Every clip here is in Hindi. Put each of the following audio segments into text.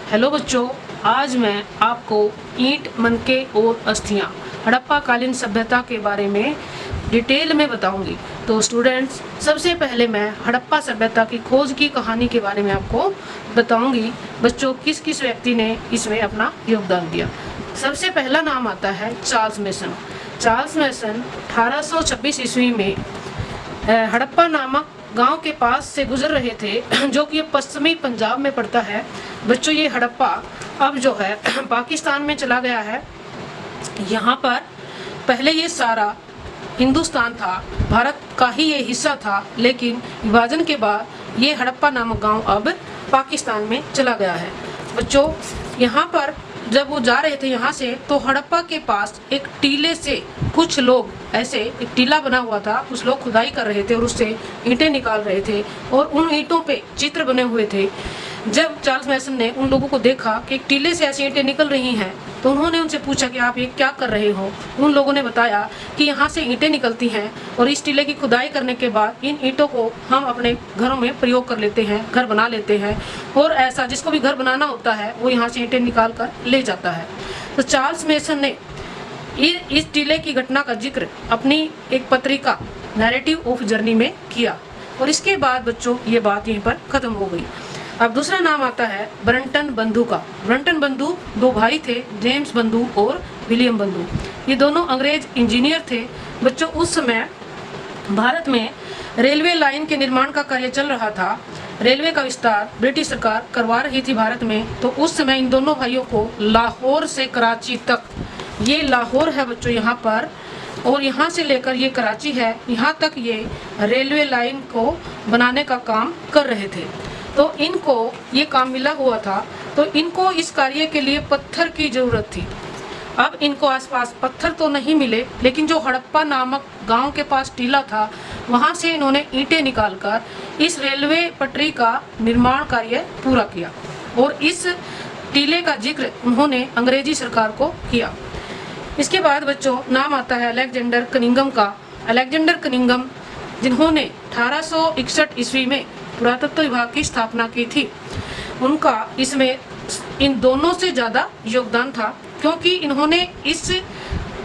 हेलो बच्चों, आज मैं आपको ईंट, मनके और अस्थियां हड़प्पा कालीन सभ्यता के बारे में डिटेल में बताऊंगी। तो स्टूडेंट्स, सबसे पहले मैं हड़प्पा सभ्यता की खोज की कहानी के बारे में आपको बताऊंगी। बच्चों, किस किस व्यक्ति ने इसमें अपना योगदान दिया। सबसे पहला नाम आता है चार्ल्स मेसन। चार्ल्स मेसन 1826 ईस्वी में हड़प्पा नामक गांव के पास से गुजर रहे थे, जो कि पश्चिमी पंजाब में पड़ता है। बच्चों, ये हड़प्पा अब जो है पाकिस्तान में चला गया है। यहाँ पर पहले ये सारा हिंदुस्तान था, भारत का ही ये हिस्सा था, लेकिन विभाजन के बाद ये हड़प्पा नामक गांव अब पाकिस्तान में चला गया है। बच्चों, यहाँ पर जब वो जा रहे थे यहाँ से, तो हड़प्पा के पास एक टीले से कुछ लोग, ऐसे एक टीला बना हुआ था, कुछ लोग खुदाई कर रहे थे और उससे ईंटें निकाल रहे थे और उन ईंटों पे चित्र बने हुए थे। जब चार्ल्स मैसन ने उन लोगों को देखा कि एक टीले से ऐसी ईंटें निकल रही हैं, तो उन्होंने उनसे पूछा कि आप ये क्या कर रहे हो। उन लोगों ने बताया कि यहाँ से ईंटें निकलती हैं और इस टीले की खुदाई करने के बाद इन ईंटों को हम अपने घरों में प्रयोग कर लेते हैं, घर बना लेते हैं, और ऐसा जिसको भी घर बनाना होता है वो यहाँ से ईंटें निकाल कर ले जाता है। तो चार्ल्स मैसन ने इस टीले की घटना का जिक्र अपनी एक पत्रिका नैरेटिव ऑफ जर्नी में किया, और इसके बाद बच्चों ये बात यहीं पर खत्म हो गई। अब दूसरा नाम आता है ब्रंटन बंधु का। ब्रंटन बंधु दो भाई थे, जेम्स बंधु और विलियम बंधु। ये दोनों अंग्रेज इंजीनियर थे। बच्चों, उस समय भारत में रेलवे लाइन के निर्माण का कार्य चल रहा था। रेलवे का विस्तार ब्रिटिश सरकार करवा रही थी भारत में। तो उस समय इन दोनों भाइयों को लाहौर से कराची तक, ये लाहौर है बच्चों यहाँ पर, और यहाँ से लेकर ये कराची है, यहाँ तक ये रेलवे लाइन को बनाने का काम कर रहे थे। तो इनको ये काम मिला हुआ था, तो इनको इस कार्य के लिए पत्थर की जरूरत थी। अब इनको आसपास पत्थर तो नहीं मिले, लेकिन जो हड़प्पा नामक गांव के पास टीला था, वहां से इन्होंने ईंटें निकालकर इस रेलवे पटरी का निर्माण कार्य पूरा किया, और इस टीले का जिक्र उन्होंने अंग्रेजी सरकार को किया। इसके बाद बच्चों नाम आता है अलेक्जेंडर कनिंघम का। अलेक्जेंडर कनिंघम, जिन्होंने 1861 ईस्वी में पुरातत्व विभाग की स्थापना की थी, उनका इसमें इन दोनों से ज़्यादा योगदान था, क्योंकि इन्होंने इस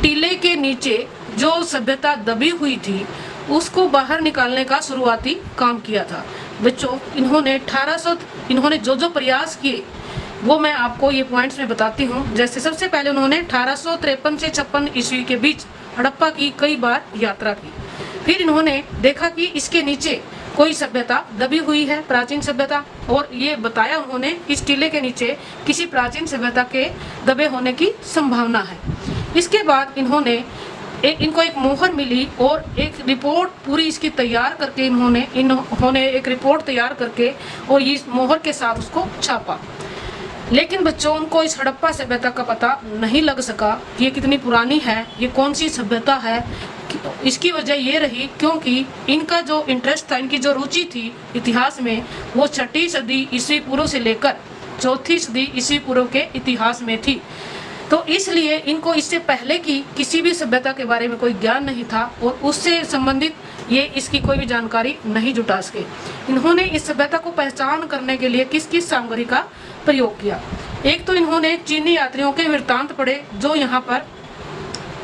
टीले के नीचे जो सभ्यता दबी हुई थी उसको बाहर निकालने का शुरुआती काम किया था। बच्चों, इन्होंने जो प्रयास किए वो मैं आपको ये पॉइंट्स में बताती हूँ। जैसे सबसे पहले उन्होंने 1853 से 56 ईस्वी के बीच हड़प्पा की कई बार यात्रा की। फिर इन्होंने देखा कि इसके नीचे कोई सभ्यता दबी हुई है, प्राचीन सभ्यता, और ये बताया उन्होंने इस टीले के नीचे किसी प्राचीन सभ्यता के दबे होने की संभावना है। इसके बाद इनको एक मोहर मिली और एक रिपोर्ट पूरी इसकी तैयार करके इन्होंने एक रिपोर्ट तैयार करके और इस मोहर के साथ उसको छापा। लेकिन बच्चों, उनको इस हड़प्पा सभ्यता का पता नहीं लग सका कि ये कितनी पुरानी है, ये कौन सी सभ्यता है। इसकी वजह ये रही क्योंकि इनका जो इंटरेस्ट था, इनकी जो रुचि थी इतिहास में, वो 6वीं सदी ईस्वी पूर्व से लेकर 4वीं सदी ईस्वी पूर्व के इतिहास में थी। तो इसलिए इनको इससे पहले की किसी भी सभ्यता के बारे में कोई ज्ञान नहीं था, और उससे संबंधित ये इसकी कोई भी जानकारी नहीं जुटा सके। इन्होंने इस सभ्यता को पहचान करने के लिए किस किस सामग्री का प्रयोग किया। एक तो इन्होंने चीनी यात्रियों के वृत्तांत पढ़े जो यहाँ पर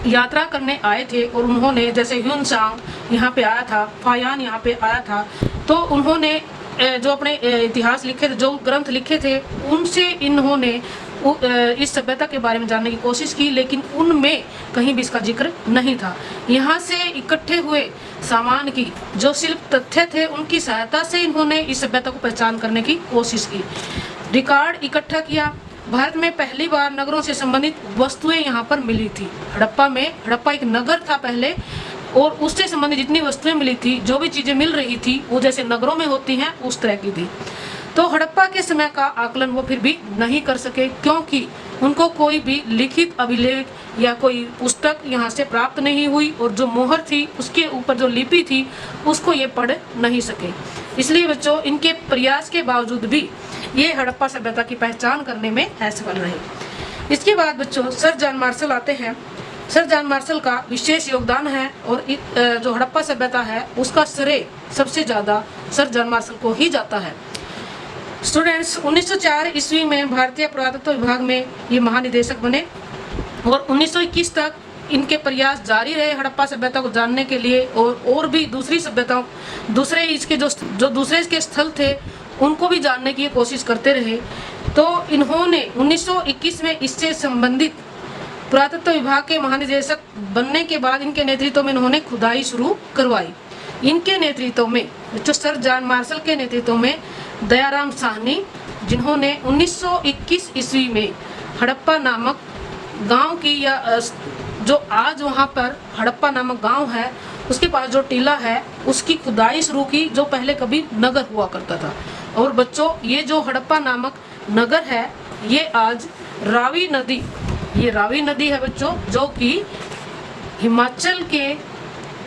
यात्रा करने आए थे, और उन्होंने, जैसे ह्यून-सांग यहाँ पे आया था, फायान यहाँ पे आया था, तो उन्होंने जो अपने इतिहास लिखे थे, जो ग्रंथ लिखे थे, उनसे इन्होंने इस सभ्यता के बारे में जानने की कोशिश की, लेकिन उनमें कहीं भी इसका जिक्र नहीं था। यहाँ से इकट्ठे हुए सामान की जो शिल्प तथ्य थे, उनकी सहायता से इन्होंने इस सभ्यता को पहचान करने की कोशिश की। रिकॉर्ड इकट्ठा किया। भारत में पहली बार नगरों से संबंधित वस्तुएं यहाँ पर मिली थी। हड़प्पा एक नगर था पहले, और उससे संबंधित जितनी वस्तुएं मिली थी, जो भी चीजें मिल रही थी, वो जैसे नगरों में होती हैं उस तरह की थी। तो हड़प्पा के समय का आकलन वो फिर भी नहीं कर सके, क्योंकि उनको कोई भी लिखित अभिलेख या कोई पुस्तक यहाँ से प्राप्त नहीं हुई, और जो मोहर थी उसके ऊपर जो लिपि थी उसको ये पढ़ नहीं सके। इसलिए बच्चों, इनके प्रयास के बावजूद भी ये हड़प्पा सभ्यता की पहचान करने में असफल रहे। इसके बाद बच्चों सर जॉन मार्शल आते हैं। सर जॉन मार्शल का विशेष योगदान है, और जो हड़प्पा सभ्यता है उसका श्रेय सबसे ज़्यादा सर जॉन मार्शल को ही जाता है। स्टूडेंट्स 1904 ईस्वी में भारतीय पुरातत्व विभाग में ये महानिदेशक बने और 1921 तक इनके प्रयास जारी रहे हड़प्पा सभ्यता को जानने के लिए और भी दूसरी सभ्यताओं, दूसरे इसके जो दूसरे इसके स्थल थे उनको भी जानने की कोशिश करते रहे। तो इन्होंने 1921 में इससे संबंधित पुरातत्व विभाग के महानिदेशक बनने के बाद इनके नेतृत्व में इन्होंने खुदाई शुरू करवाई। इनके नेतृत्व में जो सर जॉन मार्शल के नेतृत्व में दयाराम साहनी, जिन्होंने 1921 ईस्वी में हड़प्पा नामक गांव की या जो आज वहां पर हड़प्पा नामक गांव है उसके पास जो टीला है उसकी खुदाई शुरू की, जो पहले कभी नगर हुआ करता था। और बच्चों ये जो हड़प्पा नामक नगर है ये आज रावी नदी, ये रावी नदी है बच्चों, जो कि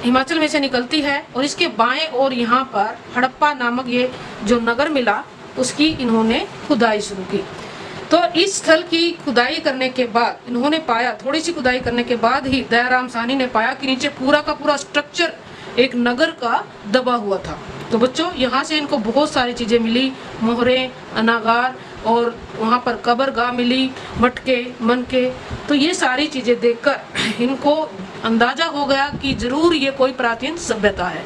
हिमाचल में से निकलती है और इसके बाएं और यहाँ पर हड़प्पा नामक ये जो नगर मिला उसकी इन्होंने खुदाई शुरू की। तो इस स्थल की खुदाई करने के बाद इन्होंने पाया, थोड़ी सी खुदाई करने के बाद ही दयाराम साहनी ने पाया कि नीचे पूरा का पूरा स्ट्रक्चर एक नगर का दबा हुआ था। तो बच्चों यहाँ से इनको बहुत सारी चीज़ें मिली, मोहरे, अनागार और वहाँ पर कब्रगाह मिली, मटके, मनके। तो ये सारी चीज़ें देखकर इनको अंदाजा हो गया कि जरूर ये कोई प्राचीन सभ्यता है।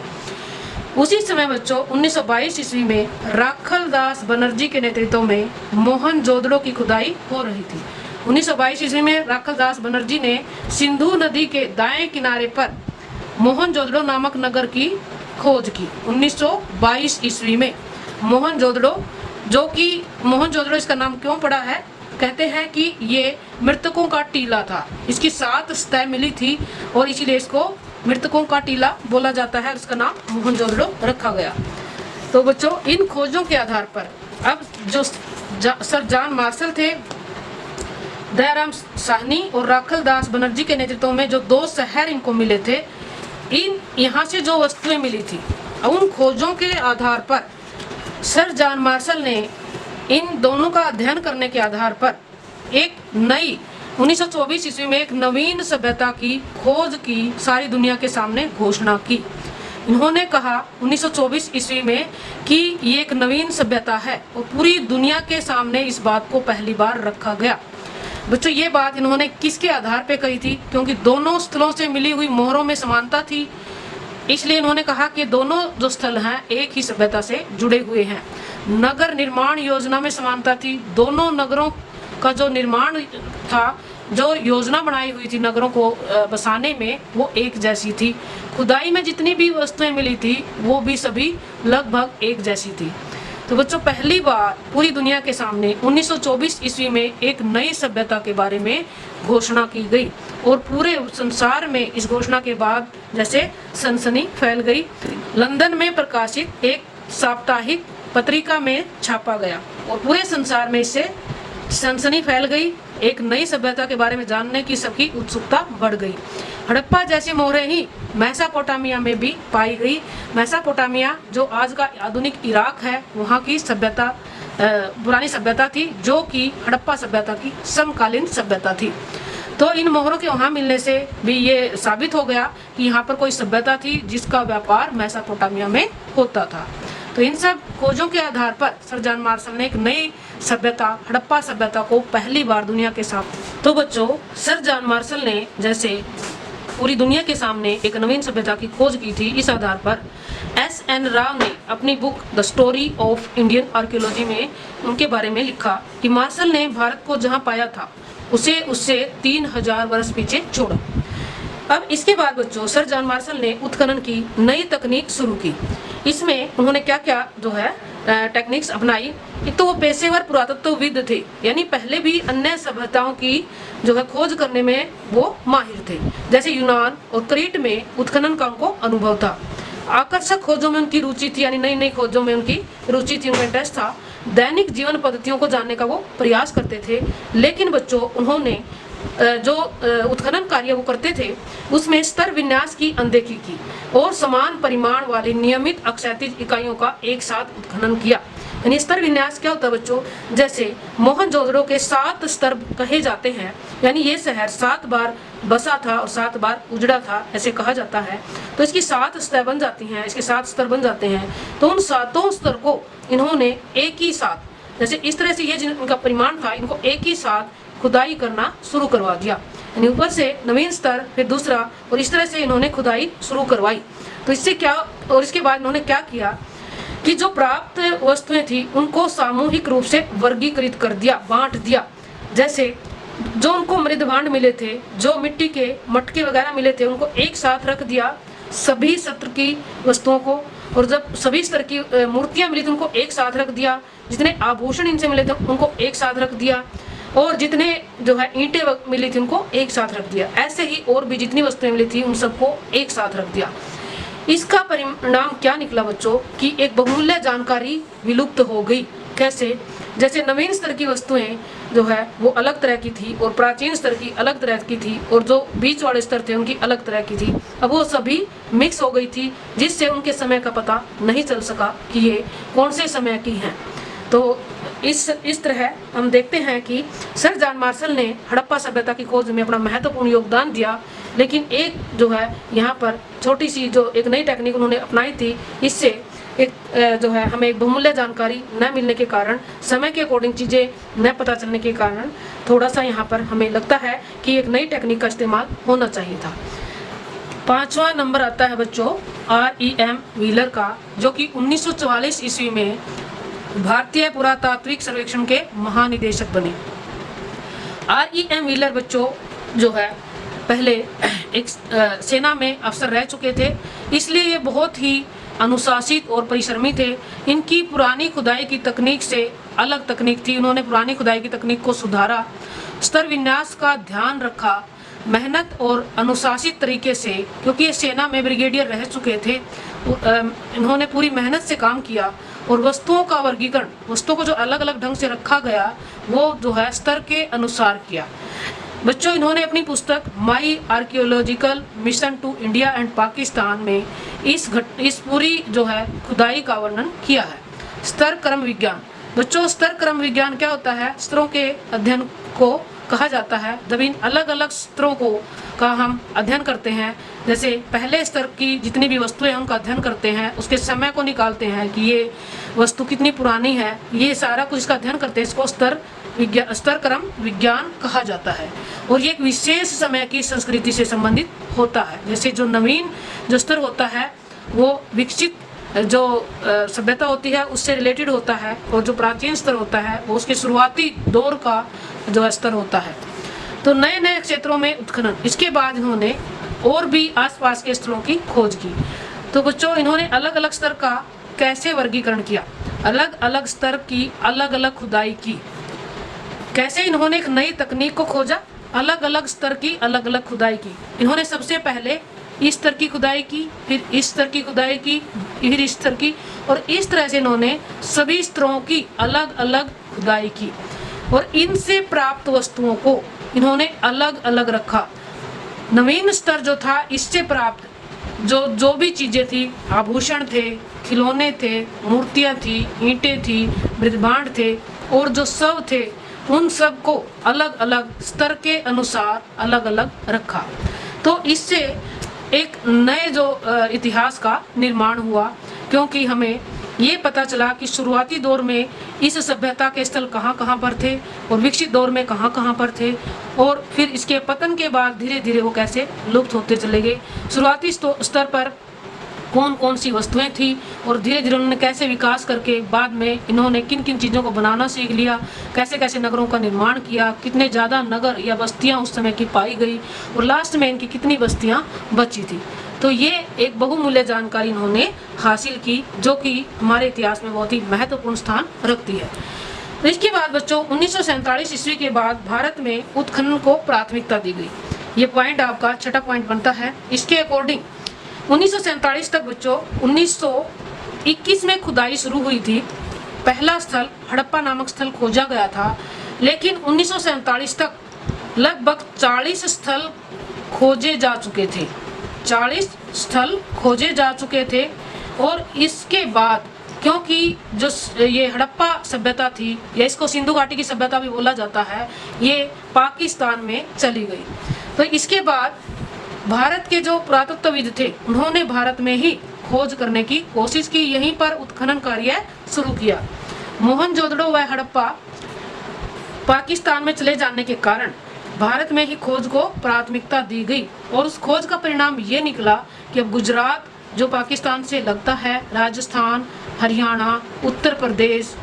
उसी समय बच्चों 1922 ईस्वी में राखल दास बनर्जी के नेतृत्व में मोहनजोदड़ो की खुदाई हो रही थी। 1922 ईस्वी में राखल दास बनर्जी ने सिंधु नदी के दाएं किनारे पर मोहनजोदड़ो नामक नगर की खोज की। 1922 ईस्वी में मोहनजोदड़ो, जो कि मोहनजोदड़ो इसका नाम क्यों पड़ा है, कहते हैं कि ये मृतकों का टीला था। इसकी 7 सतह मिली थी और इसीलिए इसको मृतकों का टीला बोला जाता है, इसका नाम मोहनजोदड़ो रखा गया। तो बच्चों इन खोजों के आधार पर अब जो सर जॉन मार्शल थे, दयाराम साहनी और राखल दास बनर्जी के नेतृत्व में जो 2 शहर इनको मिले थे, इन यहाँ से जो वस्तुएं मिली थी उन खोजों के आधार पर सर जॉन मार्शल ने इन दोनों का अध्ययन करने के आधार पर एक नई 1924 ईस्वी में एक नवीन सभ्यता की खोज की सारी दुनिया के सामने घोषणा की। इन्होंने कहा 1924 ईस्वी में कि ये एक नवीन सभ्यता है और पूरी दुनिया के सामने इस बात को पहली बार रखा गया। बच्चों ये बात इन्होंने किसके आधार पे कही थी? क्योंकि दोनों स्थलों से मिली हुई मोहरों में समानता थी, इसलिए इन्होंने कहा कि दोनों जो स्थल हैं एक ही सभ्यता से जुड़े हुए हैं। नगर निर्माण योजना में समानता थी, दोनों नगरों का जो निर्माण था, जो योजना बनाई हुई थी नगरों को बसाने में, वो एक जैसी थी। खुदाई में जितनी भी वस्तुएं मिली थी वो भी सभी लगभग एक जैसी थी। तो बच्चों पहली बार पूरी दुनिया के सामने 1924 ईस्वी में एक नई सभ्यता के बारे में घोषणा की गई और पूरे संसार में इस घोषणा के बाद जैसे सनसनी फैल गई। लंदन में प्रकाशित एक साप्ताहिक पत्रिका में छापा गया और पूरे संसार में इससे सनसनी फैल गई। एक नई सभ्यता के बारे में जानने की सबकी उत्सुकता बढ़ गई। हड़प्पा जैसी मोहरें ही मेसोपोटामिया में भी पाई गई। मेसोपोटामिया जो आज का आधुनिक इराक है, वहाँ की सभ्यता पुरानी सभ्यता थी, जो कि हड़प्पा सभ्यता की समकालीन सभ्यता थी। तो इन मोहरों के वहाँ मिलने से भी ये साबित हो गया कि यहाँ पर कोई सभ्यता थी जिसका व्यापार मेसोपोटामिया में होता था। तो इन सब खोजों के आधार पर सर जॉन मार्शल ने एक नई सभ्यता, हड़प्पा सभ्यता को पहली बार दुनिया के सामने। तो बच्चों सर जॉन मार्शल ने जैसे पूरी दुनिया के सामने एक नवीन सभ्यता की खोज की थी, इस आधार पर S.N. राव ने अपनी book the story of Indian archaeology में उनके बारे में लिखा कि मार्शल ने भारत को जहाँ पाया था उसे उससे 3000 वर्ष पीछे छोड़ा। अब इसके बाद बच्चों सर जॉन मार्शल ने उत्खनन की नई तकनीक शुरू की। इसमें उन्होंने क्या क्या जो है टेक्निक्स अपनाई। एक तो वो पेशेवर पुरातत्वविद थे, यानी पहले भी अन्य सभ्यताओं की जो है खोज करने में वो माहिर थे। जैसे यूनान और क्रीट में उत्खनन का उनको अनुभव था। आकर्षक खोजों में उनकी रुचि थी, यानी नई नई खोजों में उनकी रुचि थी, उनका इंटरेस्ट था। दैनिक जीवन पद्धतियों को जानने का वो प्रयास करते थे। लेकिन बच्चों उन्होंने जो उत्खनन कार्य वो करते थे उसमें स्तर विन्यास की अनदेखी की और समान परिमाण वाली नियमित अक्षैतिज इकाइयों का एक साथ उत्खनन किया। यानी स्तर विन्यास क्या होता है बच्चों? जैसे मोहनजोदड़ो के 7 स्तर कहे जाते हैं, यानी ये शहर 7 बार बसा था और 7 बार उजड़ा था, ऐसे कहा जाता है। तो इसकी 7 सतह बन जाती हैं, इसके 7 स्तर बन जाते हैं। तो उन 7 स्तर को इन्होंने एक ही साथ जैसे इस तरह से ये जिनका परिमाण था, इनको एक ही साथ खुदाई करना शुरू करवा दिया, यानी ऊपर से नवीन स्तर, फिर दूसरा, और इस तरह से इन्होंने खुदाई शुरू करवाई। तो इससे क्या, और इसके बाद इन्होंने क्या किया कि जो प्राप्त वस्तुएं थी उनको सामूहिक रूप से वर्गीकृत कर दिया, बांट दिया। जैसे जो उनको मृद भांड मिले थे, जो मिट्टी के मटके वगैरह मिले थे, उनको एक साथ रख दिया सभी स्तर की वस्तुओं को, और जब सभी स्तर की मूर्तियां मिली थी उनको एक साथ रख दिया, जितने आभूषण इनसे मिले थे उनको एक साथ रख दिया, और जितने जो है ईंटें मिली थी उनको एक साथ रख दिया। ऐसे ही और भी जितनी वस्तुएं मिली थी उन सबको एक साथ रख दिया। इसका परिणाम क्या निकला बच्चों कि एक बहुमूल्य जानकारी विलुप्त हो गई। कैसे? जैसे नवीन स्तर की वस्तुएं जो है वो अलग तरह की थी, और प्राचीन स्तर की अलग तरह की थी, और जो बीच वाले स्तर थे उनकी अलग तरह की थी। अब वो सभी मिक्स हो गई थी, जिससे उनके समय का पता नहीं चल सका कि ये कौन से समय की हैं। तो इस तरह हम देखते हैं कि सर जॉन मार्शल ने हड़प्पा सभ्यता की खोज में अपना महत्वपूर्ण योगदान दिया, लेकिन एक जो है यहाँ पर छोटी सी जो एक नई टेक्निक उन्होंने अपनाई थी, इससे एक जो है हमें एक बहुमूल्य जानकारी न मिलने के कारण, समय के अकॉर्डिंग चीज़ें न पता चलने के कारण थोड़ा सा यहाँ पर हमें लगता है कि एक नई टेक्निक का इस्तेमाल होना चाहिए था। 5वां नंबर आता है बच्चों REM व्हीलर का, जो कि 1944 ईस्वी में भारतीय पुरातात्विक सर्वेक्षण के महानिदेशक बने। REM व्हीलर बच्चों जो है पहले एक सेना में अफसर रह चुके थे, इसलिए ये बहुत ही अनुशासित और परिश्रमी थे। इनकी पुरानी खुदाई की तकनीक से अलग तकनीक थी, उन्होंने पुरानी खुदाई की तकनीक को सुधारा, स्तर विन्यास का ध्यान रखा, मेहनत और अनुशासित तरीके से, क्योंकि ये सेना में ब्रिगेडियर रह चुके थे, इन्होंने पूरी मेहनत से काम किया, और वस्तुओं का वर्गीकरण, वस्तुओं को जो अलग अलग ढंग से रखा गया वो जो है स्तर के अनुसार किया। बच्चों इन्होंने अपनी पुस्तक My Archaeological Mission to India and Pakistan में इस पूरी जो है खुदाई का वर्णन किया है। स्तर क्रम विज्ञान बच्चों, स्तर क्रम विज्ञान क्या होता है? स्तरों के अध्ययन को कहा जाता है जब इन अलग अलग स्तरों का हम अध्ययन करते हैं। जैसे पहले स्तर की जितनी भी वस्तुएं हैं उनका अध्ययन करते हैं, उसके समय को निकालते हैं कि ये वस्तु कितनी पुरानी है, ये सारा कुछ इसका अध्ययन करते हैं, इसको स्तर क्रम विज्ञान कहा जाता है। और ये एक विशेष समय की संस्कृति से संबंधित होता है। जैसे जो नवीन जो स्तर होता है वो विकसित जो सभ्यता होती है उससे रिलेटेड होता है, और जो प्राचीन स्तर होता है वो उसके शुरुआती दौर का जो स्तर होता है। तो नए नए क्षेत्रों में उत्खनन, इसके बाद इन्होंने और भी आसपास के स्थलों की खोज की। तो बच्चों इन्होंने अलग अलग स्तर का कैसे वर्गीकरण किया, अलग अलग स्तर की अलग अलग खुदाई की। कैसे? इन्होंने एक नई तकनीक को खोजा, अलग अलग स्तर की अलग अलग खुदाई की। इन्होंने सबसे पहले इस स्तर की खुदाई की, फिर इस स्तर की खुदाई की, फिर इस स्तर की, और इस तरह से इन्होंने सभी स्तरों की अलग अलग खुदाई की, और इनसे प्राप्त वस्तुओं को इन्होंने अलग अलग रखा। नवीन स्तर जो था इससे प्राप्त जो भी चीजें थी, आभूषण थे, खिलौने थे, मूर्तियां थी, ईंटें थी, मृदभांड थे, और जो सब थे उन सब को अलग अलग स्तर के अनुसार अलग अलग रखा। तो इससे एक नए जो इतिहास का निर्माण हुआ, क्योंकि हमें ये पता चला कि शुरुआती दौर में इस सभ्यता के स्थल कहाँ कहाँ पर थे, और विकसित दौर में कहाँ कहाँ पर थे, और फिर इसके पतन के बाद धीरे धीरे वो कैसे लुप्त होते चले गए। शुरुआती स्तर पर कौन कौन सी वस्तुएं थी, और धीरे धीरे उन्होंने कैसे विकास करके बाद में इन्होंने किन किन चीज़ों को बनाना सीख लिया, कैसे कैसे नगरों का निर्माण किया, कितने ज़्यादा नगर या बस्तियां उस समय की पाई गई, और लास्ट में इनकी कितनी बस्तियां बची थी। तो ये एक बहुमूल्य जानकारी इन्होंने हासिल की, जो कि हमारे इतिहास में बहुत ही महत्वपूर्ण स्थान रखती है। तो इसके बाद बच्चों 1947 ईस्वी के बाद भारत में उत्खनन को प्राथमिकता दी गई। ये पॉइंट आपका छठा पॉइंट बनता है। इसके अकॉर्डिंग 1947 तक बच्चों 1921 में खुदाई शुरू हुई थी। पहला स्थल हड़प्पा नामक स्थल खोजा गया था, लेकिन 1947 तक लगभग 40 स्थल खोजे जा चुके थे। 40 स्थल खोजे जा चुके थे, और इसके बाद क्योंकि जो ये हड़प्पा सभ्यता थी, या इसको सिंधु घाटी की सभ्यता भी बोला जाता है, ये पाकिस्तान में चली गई। तो इसके बाद भारत के जो पुरातत्वविद थे उन्होंने भारत में ही खोज करने की कोशिश की, यहीं पर उत्खनन कार्य शुरू किया। मोहनजोदड़ो व हड़प्पा पाकिस्तान में चले जाने के कारण भारत में ही खोज को प्राथमिकता दी गई और उस खोज का परिणाम ये निकला कि अब गुजरात जो पाकिस्तान से लगता है, राजस्थान, हरियाणा, उत्तर प्रदेश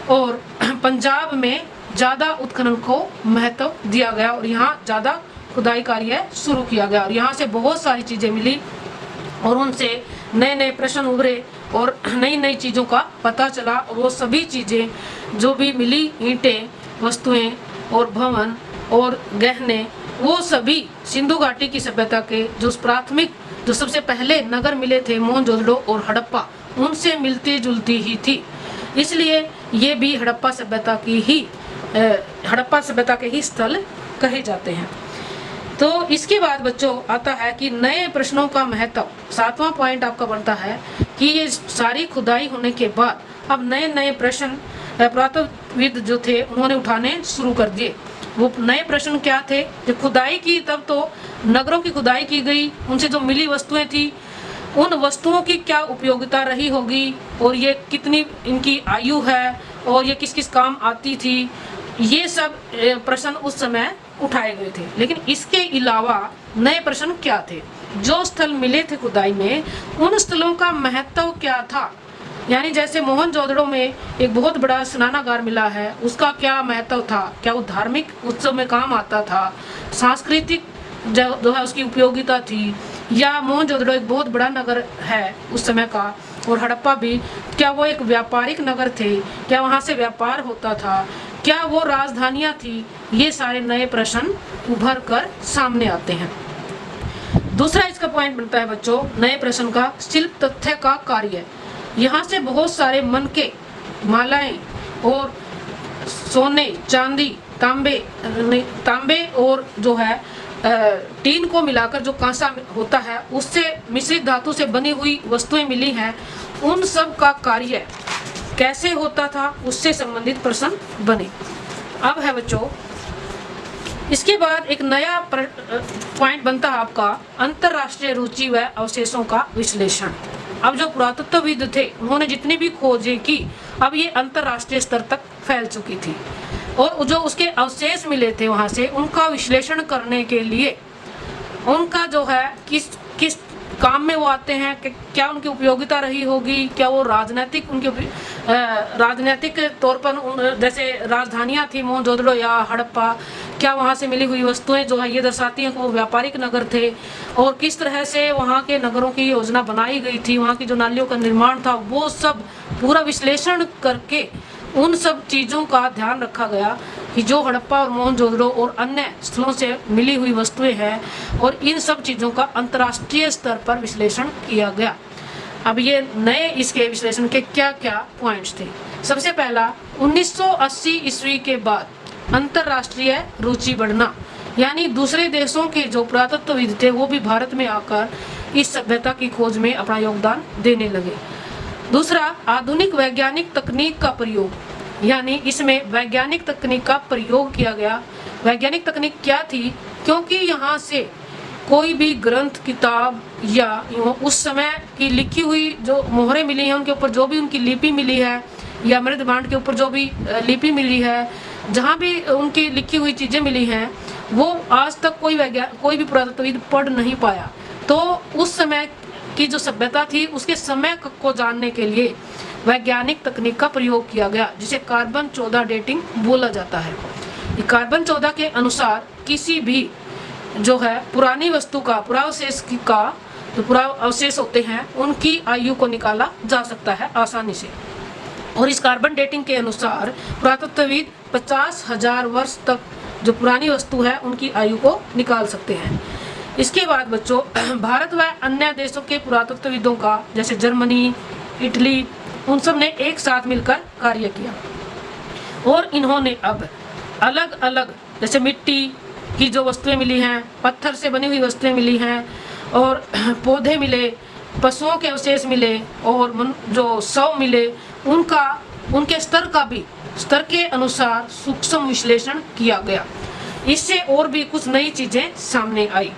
और पंजाब में ज़्यादा उत्खनन को महत्व दिया गया और यहाँ ज़्यादा खुदाई कार्य शुरू किया गया और यहाँ से बहुत सारी चीज़ें मिली और उनसे नए नए प्रश्न उभरे और नई नई चीज़ों का पता चला और वो सभी चीज़ें जो भी मिली, ईंटें, वस्तुएं और भवन और गहने, वो सभी सिंधु घाटी की सभ्यता के जो प्राथमिक जो सबसे पहले नगर मिले थे मोहनजोदड़ो और हड़प्पा, उनसे मिलती जुलती ही थी। इसलिए ये भी हड़प्पा सभ्यता के ही स्थल कहे जाते हैं। तो इसके बाद बच्चों आता है कि नए प्रश्नों का महत्व। 7वां पॉइंट आपका बनता है कि ये सारी खुदाई होने के बाद अब नए नए प्रश्न पुरातत्वविद जो थे उन्होंने उठाने शुरू कर दिए। वो नए प्रश्न क्या थे? जब खुदाई की तब तो नगरों की खुदाई की गई, उनसे जो मिली वस्तुएं थी उन वस्तुओं की क्या उपयोगिता रही होगी और ये कितनी इनकी आयु है और ये किस किस काम आती थी, ये सब प्रश्न उस समय उठाए गए थे। लेकिन इसके अलावा नए प्रश्न क्या थे? जो स्थल मिले थे खुदाई में, उन स्थलों का महत्व क्या था? यानी जैसे मोहनजोदड़ो में एक बहुत बड़ा स्नानागार मिला है, उसका क्या महत्व था? क्या वो धार्मिक उत्सव में काम आता था? सांस्कृतिक जो है उसकी उपयोगिता थी? या मोहनजोदड़ो एक बहुत बड़ा नगर है उस समय का और हड़प्पा भी, क्या वो एक व्यापारिक नगर थे? क्या वहाँ से व्यापार होता था? क्या वो राजधानियाँ थी? ये सारे नए प्रश्न उभर कर सामने आते हैं। दूसरा इसका पॉइंट बनता है बच्चों नए प्रश्न का शिल्प तथ्य का कार्य। यहाँ से बहुत सारे मनके, मालाएं और सोने, चांदी, तांबे और जो है टीन को मिलाकर जो कांसा होता है उससे मिश्रित धातु से बनी हुई वस्तुएं मिली हैं। उन सब का कार्य कैसे होता था उससे संबंधित प्रश्न बने। अब है बच्चों इसके बाद एक नया पॉइंट बनता है आपका अंतरराष्ट्रीय रुचि व अवशेषों का विश्लेषण। अब जो पुरातत्वविद थे उन्होंने जितनी भी खोजें की अब ये अंतरराष्ट्रीय स्तर तक फैल चुकी थी और जो उसके अवशेष मिले थे वहाँ से उनका विश्लेषण करने के लिए उनका जो है किस काम में वो आते हैं, क्या उनकी उपयोगिता रही होगी, क्या वो राजनीतिक तौर पर जैसे राजधानियाँ थी मोहनजोदड़ो या हड़प्पा, क्या वहाँ से मिली हुई वस्तुएं जो है ये दर्शाती हैं कि वो व्यापारिक नगर थे और किस तरह से वहाँ के नगरों की योजना बनाई गई थी, वहाँ की जो नालियों का निर्माण था, वो सब पूरा विश्लेषण करके उन सब चीज़ों का ध्यान रखा गया कि जो हड़प्पा और मोहनजोदड़ो और अन्य स्थलों से मिली हुई वस्तुएं हैं और इन सब चीज़ों का अंतर्राष्ट्रीय स्तर पर विश्लेषण किया गया। अब ये नए इसके विश्लेषण के क्या क्या पॉइंट्स थे? सबसे पहला 1980 ईस्वी के बाद अंतर्राष्ट्रीय रुचि बढ़ना, यानी दूसरे देशों के जो पुरातत्वविद थे वो भी भारत में आकर इस सभ्यता की खोज में अपना योगदान देने लगे। दूसरा आधुनिक वैज्ञानिक तकनीक का प्रयोग, यानी इसमें वैज्ञानिक तकनीक का प्रयोग किया गया। वैज्ञानिक तकनीक क्या थी? क्योंकि यहाँ से कोई भी ग्रंथ, किताब या उस समय की लिखी हुई जो मोहरें मिली हैं उनके ऊपर जो भी उनकी लिपि मिली है या मृदभांड के ऊपर जो भी लिपि मिली है, जहाँ भी उनकी लिखी हुई चीज़ें मिली हैं वो आज तक कोई भी पुरातत्वविद पढ़ नहीं पाया। तो उस समय की जो सभ्यता थी उसके समय को जानने के लिए वैज्ञानिक तकनीक का प्रयोग किया गया जिसे कार्बन 14 डेटिंग बोला जाता है। कार्बन 14 के अनुसार किसी भी जो है पुरानी वस्तु का पुरावशेष का जो पुरावशेष होते हैं उनकी आयु को निकाला जा सकता है आसानी से। और इस कार्बन डेटिंग के अनुसार पुरातत्वविद 50,000 वर्ष तक जो पुरानी वस्तु है उनकी आयु को निकाल सकते हैं। इसके बाद बच्चों भारत व अन्य देशों के पुरातत्वविदों का जैसे जर्मनी, इटली, उन सब ने एक साथ मिलकर कार्य किया और इन्होंने अब अलग अलग जैसे मिट्टी की जो वस्तुएं मिली हैं, पत्थर से बनी हुई वस्तुएं मिली हैं और पौधे मिले, पशुओं के अवशेष मिले और जो शव मिले, उनके स्तर के अनुसार सूक्ष्म विश्लेषण किया गया। इससे और भी कुछ नई चीज़ें सामने आई।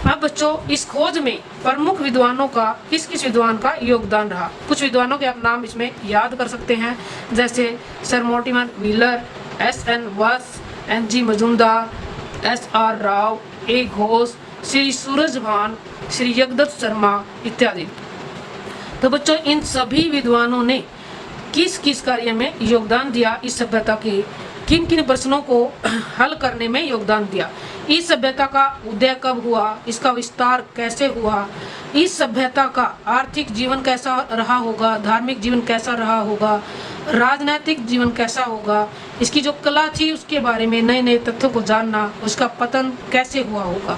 अब बच्चों इस खोज में प्रमुख विद्वानों का किस किस विद्वान का योगदान रहा। कुछ विद्वानों के आप नाम इसमें याद कर सकते हैं, जैसे सर मोर्टिमर व्हीलर, एस.एन. वत्स, एन.जी. मजूमदार, एस.आर. राव, ए. घोष, श्री सूरजभान, श्री जगदत्त शर्मा इत्यादि। तो बच्चों इन सभी विद्वानों ने किस किस कार्य में योगदान दिया, इस सभ्यता के किन किन प्रश्नों को हल करने में योगदान दिया, इस सभ्यता का उदय कब हुआ, इसका विस्तार कैसे हुआ, इस सभ्यता का आर्थिक जीवन कैसा रहा होगा, धार्मिक जीवन कैसा रहा होगा, राजनैतिक जीवन कैसा होगा, इसकी जो कला थी उसके बारे में नए नए तथ्यों को जानना, उसका पतन कैसे हुआ होगा।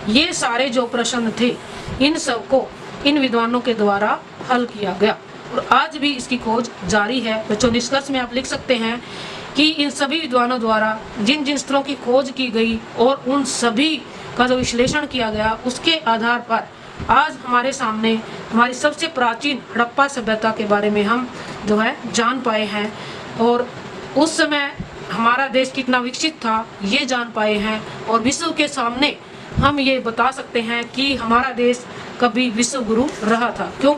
ये सारे जो प्रश्न थे इन सबको इन विद्वानों के द्वारा हल किया गया और आज भी इसकी खोज जारी है। बच्चों निष्कर्ष में आप लिख सकते हैं कि इन सभी विद्वानों द्वारा जिन जिन स्थलों की खोज की गई और उन सभी का जो विश्लेषण किया गया उसके आधार पर आज हमारे सामने हमारी सबसे प्राचीन हड़प्पा सभ्यता के बारे में हम जो है जान पाए हैं और उस समय हमारा देश कितना विकसित था ये जान पाए हैं और विश्व के सामने हम ये बता सकते हैं कि हमारा देश कभी विश्व गुरु रहा था। क्यों?